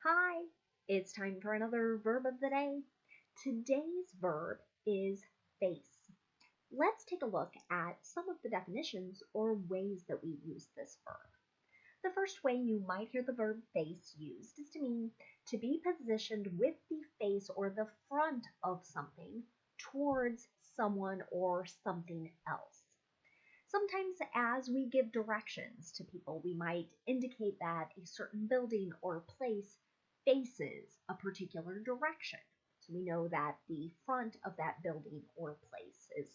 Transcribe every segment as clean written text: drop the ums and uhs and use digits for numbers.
Hi, it's time for another verb of the day. Today's verb is face. Let's take a look at some of the definitions or ways that we use this verb. The first way you might hear the verb face used is to mean to be positioned with the face or the front of something towards someone or something else. Sometimes as we give directions to people, we might indicate that a certain building or place faces a particular direction. So we know that the front of that building or place is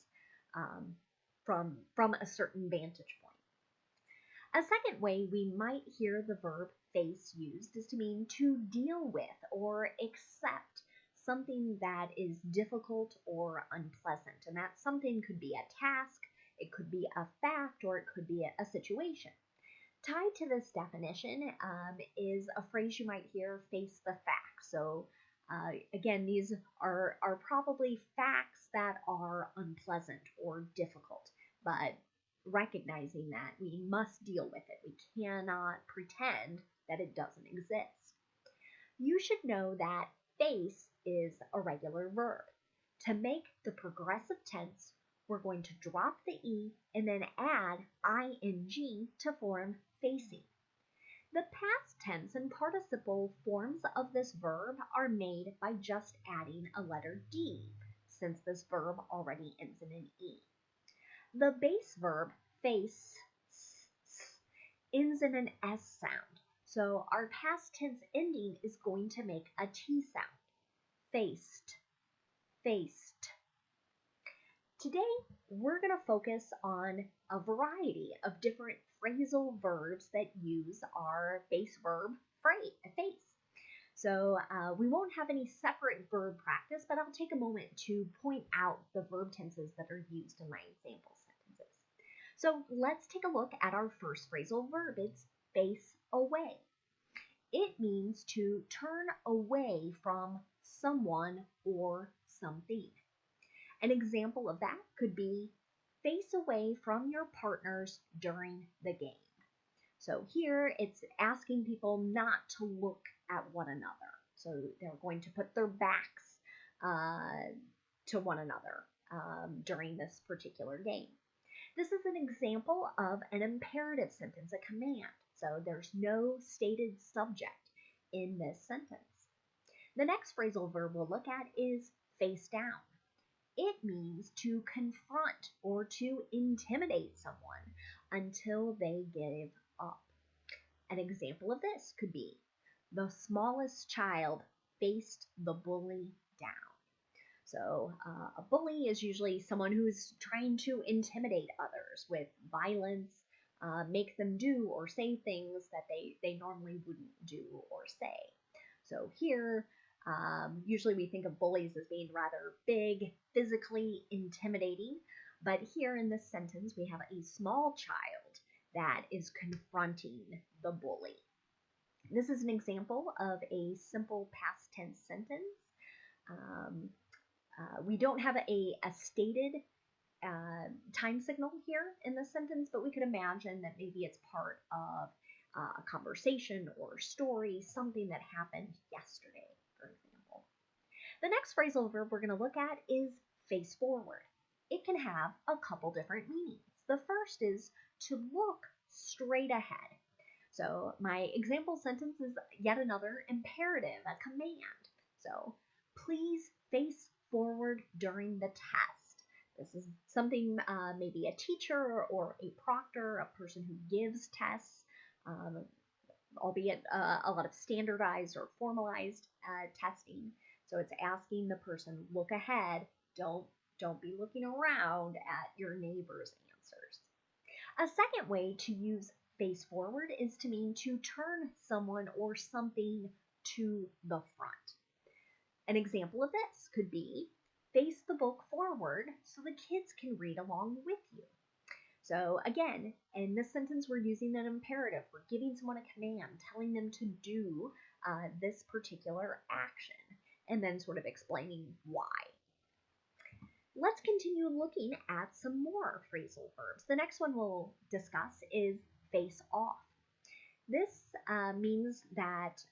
from a certain vantage point. A second way we might hear the verb face used is to mean to deal with or accept something that is difficult or unpleasant. And that something could be a task, it could be a fact, or it could be a situation. Tied to this definition is a phrase you might hear, face the facts. So again, these are probably facts that are unpleasant or difficult, but recognizing that we must deal with it. We cannot pretend that it doesn't exist. You should know that face is a regular verb. To make the progressive tense, we're going to drop the E and then add ing to form facing. The past tense and participle forms of this verb are made by just adding a letter D, since this verb already ends in an E. The base verb face ends in an S sound, so our past tense ending is going to make a T sound. Faced, faced. Today, we're going to focus on a variety of different phrasal verbs that use our base verb face. So we won't have any separate verb practice, but I'll take a moment to point out the verb tenses that are used in my example sentences. So let's take a look at our first phrasal verb. It's face away. It means to turn away from someone or something. An example of that could be face away from your partners during the game. So here it's asking people not to look at one another. So they're going to put their backs to one another during this particular game. This is an example of an imperative sentence, a command. So there's no stated subject in this sentence. The next phrasal verb we'll look at is face down. It means to confront or to intimidate someone until they give up. An example of this could be, the smallest child faced the bully down. So a bully is usually someone who's trying to intimidate others with violence, make them do or say things that they normally wouldn't do or say. So here, usually we think of bullies as being rather big, physically intimidating, but here in this sentence we have a small child that is confronting the bully. This is an example of a simple past tense sentence. We don't have a stated time signal here in this sentence, but we could imagine that maybe it's part of a conversation or story, something that happened yesterday, for example. The next phrasal verb we're going to look at is face forward. It can have a couple different meanings. The first is to look straight ahead. So my example sentence is yet another imperative, a command. So please face forward during the test. This is something maybe a teacher or a proctor, a person who gives tests, albeit a lot of standardized or formalized testing. So it's asking the person, look ahead, don't be looking around at your neighbor's answers. A second way to use face forward is to mean to turn someone or something to the front. An example of this could be, face the book forward so the kids can read along with you. So again, in this sentence, we're using an imperative. We're giving someone a command, telling them to do this particular action, and then sort of explaining why. Let's continue looking at some more phrasal verbs. The next one we'll discuss is face off. This means that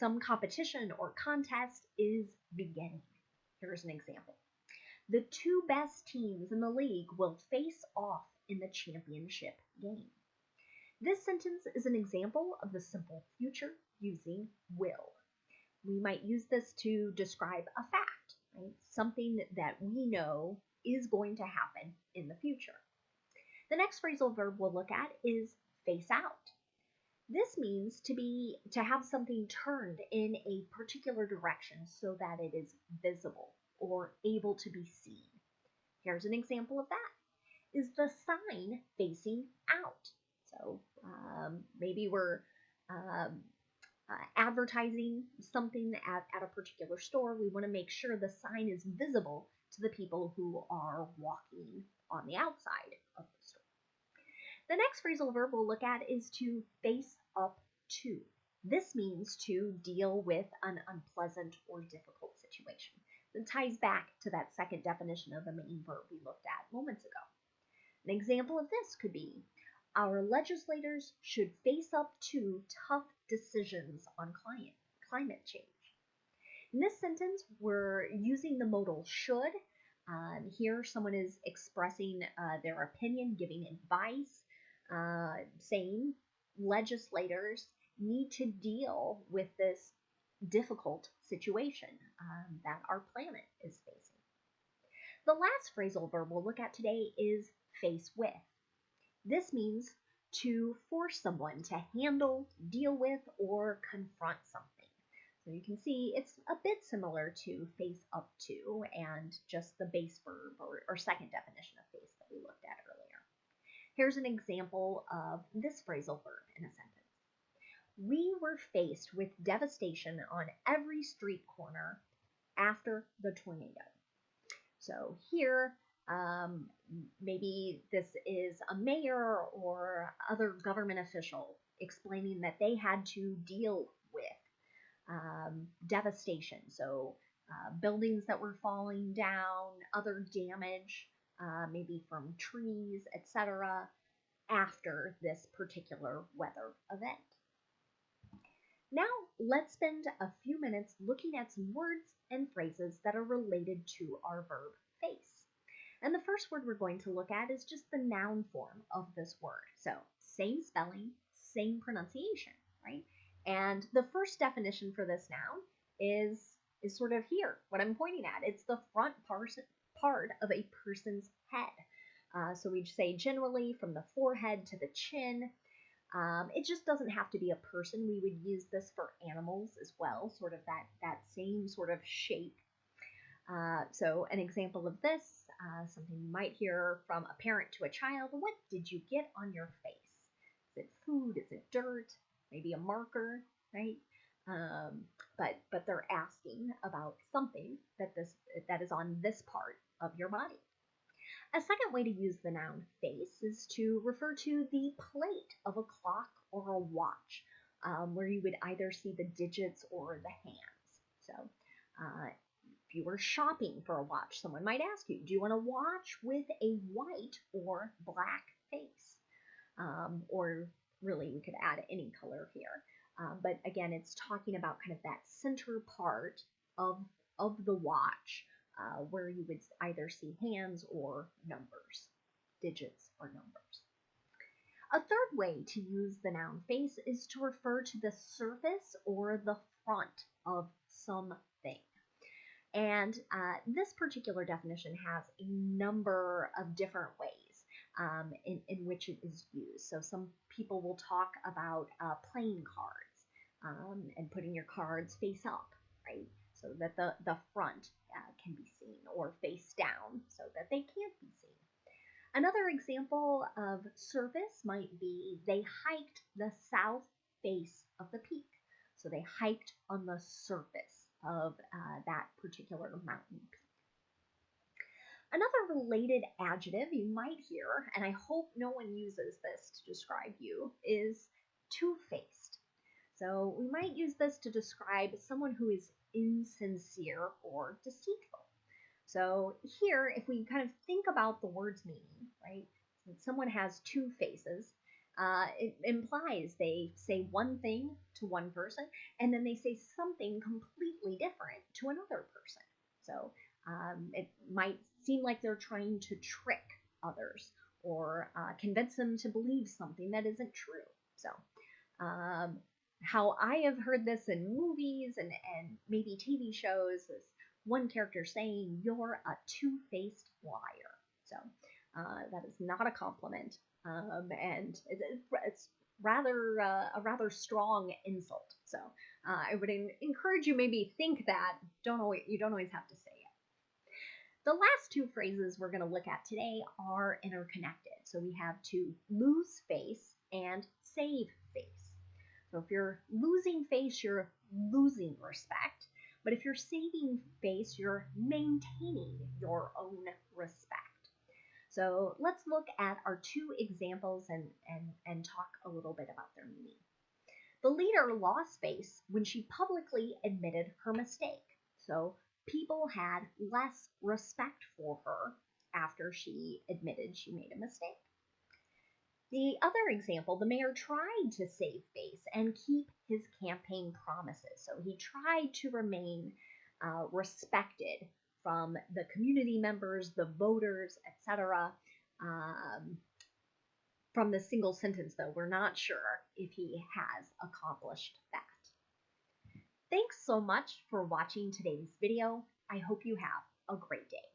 some competition or contest is beginning. Here's an example. The two best teams in the league will face off in the championship game. This sentence is an example of the simple future using will. We might use this to describe a fact, right? Something that we know is going to happen in the future. The next phrasal verb we'll look at is face out. This means to have something turned in a particular direction so that it is visible or able to be seen. Here's an example of that. Is the sign facing out? So maybe we're advertising something at a particular store. We want to make sure the sign is visible to the people who are walking on the outside of the store. The next phrasal verb we'll look at is to face up to. This means to deal with an unpleasant or difficult situation. It ties back to that second definition of the main verb we looked at moments ago. An example of this could be, our legislators should face up to tough decisions on climate change. In this sentence, we're using the modal should. Here, someone is expressing their opinion, giving advice, saying legislators need to deal with this difficult situation that our planet is facing. The last phrasal verb we'll look at today is face with. This means to force someone to handle, deal with, or confront something. So you can see it's a bit similar to face up to and just the base verb or second definition of face that we looked at earlier. Here's an example of this phrasal verb in a sentence. We were faced with devastation on every street corner after the tornado. So here, maybe this is a mayor or other government official explaining that they had to deal with devastation. So buildings that were falling down, other damage, maybe from trees, etc., after this particular weather event. Now, let's spend a few minutes looking at some words and phrases that are related to our verb face. And the first word we're going to look at is just the noun form of this word. So, same spelling, same pronunciation, right? And the first definition for this noun is sort of here, what I'm pointing at. It's the front part of a person's head. So we'd say generally from the forehead to the chin. It just doesn't have to be a person. We would use this for animals as well, sort of that same sort of shape. So an example of this, something you might hear from a parent to a child, what did you get on your face? Is it food? Is it dirt? Maybe a marker, right? But they're asking about something that is on this part of your body. A second way to use the noun face is to refer to the plate of a clock or a watch, where you would either see the digits or the hands. So if you were shopping for a watch, someone might ask you, do you want a watch with a white or black face? Or really, we could add any color here. But again, it's talking about kind of that center part of the watch, where you would either see hands or numbers, digits or numbers. A third way to use the noun face is to refer to the surface or the front of something. And this particular definition has a number of different ways in which it is used. So some people will talk about playing cards and putting your cards face up, right? So that the front can be seen, or face down so that they can't be seen. Another example of surface might be they hiked the south face of the peak. So they hiked on the surface of that particular mountain peak. Another related adjective you might hear, and I hope no one uses this to describe you, is two-faced. So we might use this to describe someone who is insincere or deceitful. So here, if we kind of think about the word's meaning, right? Someone has two faces. it implies they say one thing to one person and then they say something completely different to another person. So it might seem like they're trying to trick others or convince them to believe something that isn't true. So how I have heard this in movies and maybe TV shows is one character saying, "You're a two-faced liar." So that is not a compliment, and it's rather a rather strong insult. So I would encourage you maybe think that. You don't always have to say it. The last two phrases we're going to look at today are interconnected. So we have to lose face and save face. So if you're losing face, you're losing respect. But if you're saving face, you're maintaining your own respect. So let's look at our two examples and talk a little bit about their meaning. The leader lost face when she publicly admitted her mistake. So people had less respect for her after she admitted she made a mistake. The other example, the mayor tried to save face and keep his campaign promises. So he tried to remain respected from the community members, the voters, etc. From the single sentence, though, we're not sure if he has accomplished that. Thanks so much for watching today's video. I hope you have a great day.